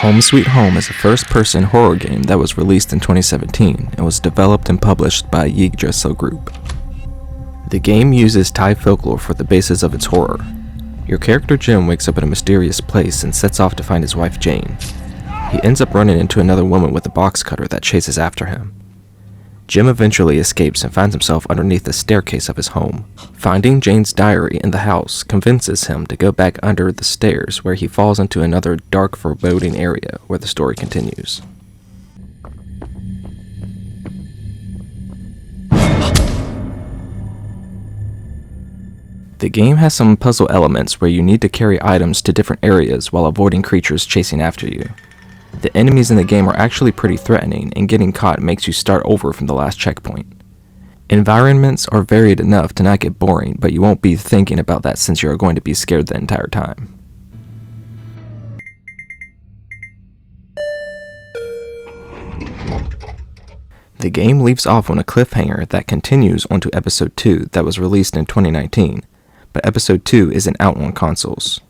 Home Sweet Home is a first-person horror game that was released in 2017 and was developed and published by Yggdrasil Group. The game uses Thai folklore for the basis of its horror. Your character Jim wakes up in a mysterious place and sets off to find his wife Jane. He ends up running into another woman with a box cutter that chases after him. Jim eventually escapes and finds himself underneath the staircase of his home. Finding Jane's diary in the house convinces him to go back under the stairs, where he falls into another dark, foreboding area where the story continues. The game has some puzzle elements where you need to carry items to different areas while avoiding creatures chasing after you. The enemies in the game are actually pretty threatening, and getting caught makes you start over from the last checkpoint. Environments are varied enough to not get boring, but you won't be thinking about that since you are going to be scared the entire time. The game leaves off on a cliffhanger that continues onto Episode 2 that was released in 2019, but Episode 2 isn't out on consoles.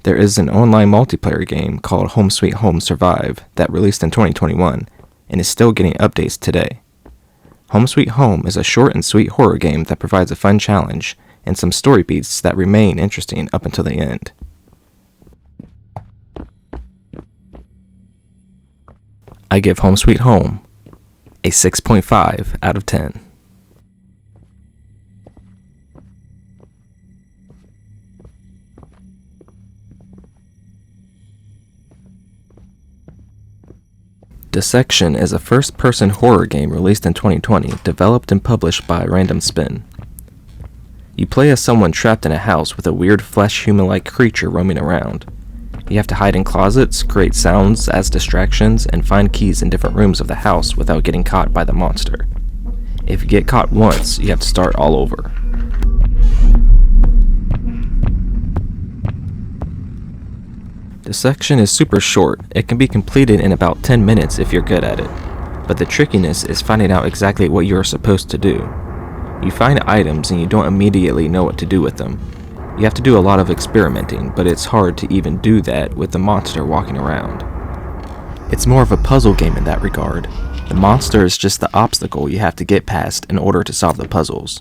There is an online multiplayer game called Home Sweet Home Survive that released in 2021 and is still getting updates today. Home Sweet Home is a short and sweet horror game that provides a fun challenge and some story beats that remain interesting up until the end. I give Home Sweet Home a 6.5 out of 10. Dissection is a first-person horror game released in 2020, developed and published by Random Spin. You play as someone trapped in a house with a weird flesh-human-like creature roaming around. You have to hide in closets, create sounds as distractions, and find keys in different rooms of the house without getting caught by the monster. If you get caught once, you have to start all over. Dissection is super short. It can be completed in about 10 minutes if you're good at it, but the trickiness is finding out exactly what you are supposed to do. You find items and you don't immediately know what to do with them. You have to do a lot of experimenting, but it's hard to even do that with the monster walking around. It's more of a puzzle game in that regard. The monster is just the obstacle you have to get past in order to solve the puzzles.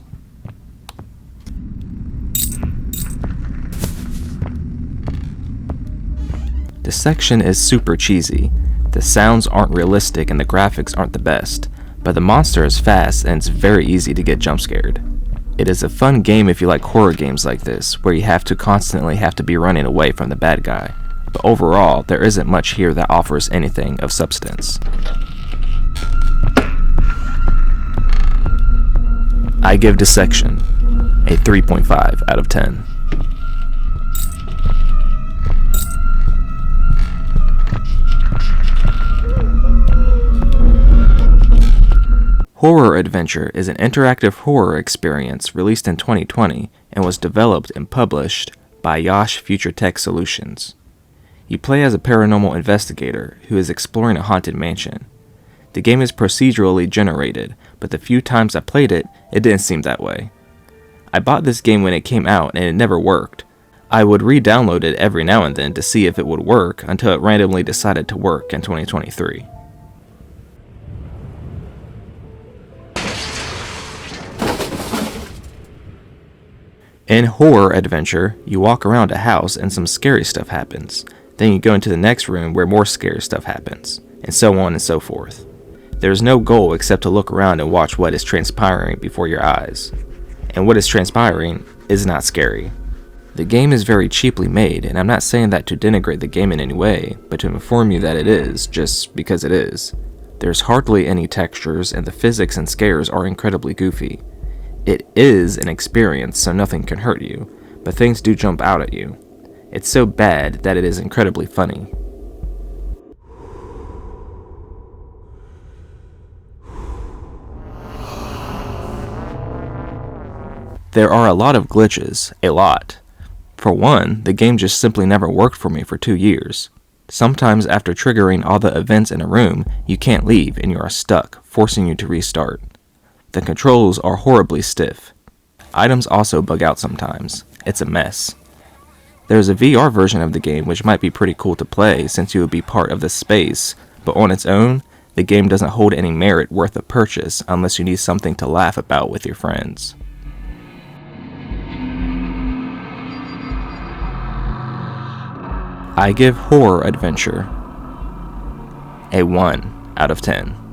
Dissection is super cheesy. The sounds aren't realistic and the graphics aren't the best, but the monster is fast and it's very easy to get jump scared. It is a fun game if you like horror games like this, where you constantly have to be running away from the bad guy, but overall, there isn't much here that offers anything of substance. I give Dissection a 3.5 out of 10. Horror Adventure is an interactive horror experience released in 2020 and was developed and published by Yosh Future Tech Solutions. You play as a paranormal investigator who is exploring a haunted mansion. The game is procedurally generated, but the few times I played it, it didn't seem that way. I bought this game when it came out and it never worked. I would re-download it every now and then to see if it would work until it randomly decided to work in 2023. In Horror Adventure, you walk around a house and some scary stuff happens. Then you go into the next room where more scary stuff happens, and so on and so forth. There is no goal except to look around and watch what is transpiring before your eyes. And what is transpiring is not scary. The game is very cheaply made, and I'm not saying that to denigrate the game in any way, but to inform you that it is, just because it is. There's hardly any textures, and the physics and scares are incredibly goofy. It is an experience, so nothing can hurt you, but things do jump out at you. It's so bad that it is incredibly funny. There are a lot of glitches, a lot. For one, the game just simply never worked for me for 2 years. Sometimes after triggering all the events in a room, you can't leave and you are stuck, forcing you to restart. The controls are horribly stiff. Items also bug out sometimes. It's a mess. There's a VR version of the game which might be pretty cool to play since you would be part of the space, but on its own, the game doesn't hold any merit worth a purchase unless you need something to laugh about with your friends. I give horror adventure a 1 out of 10.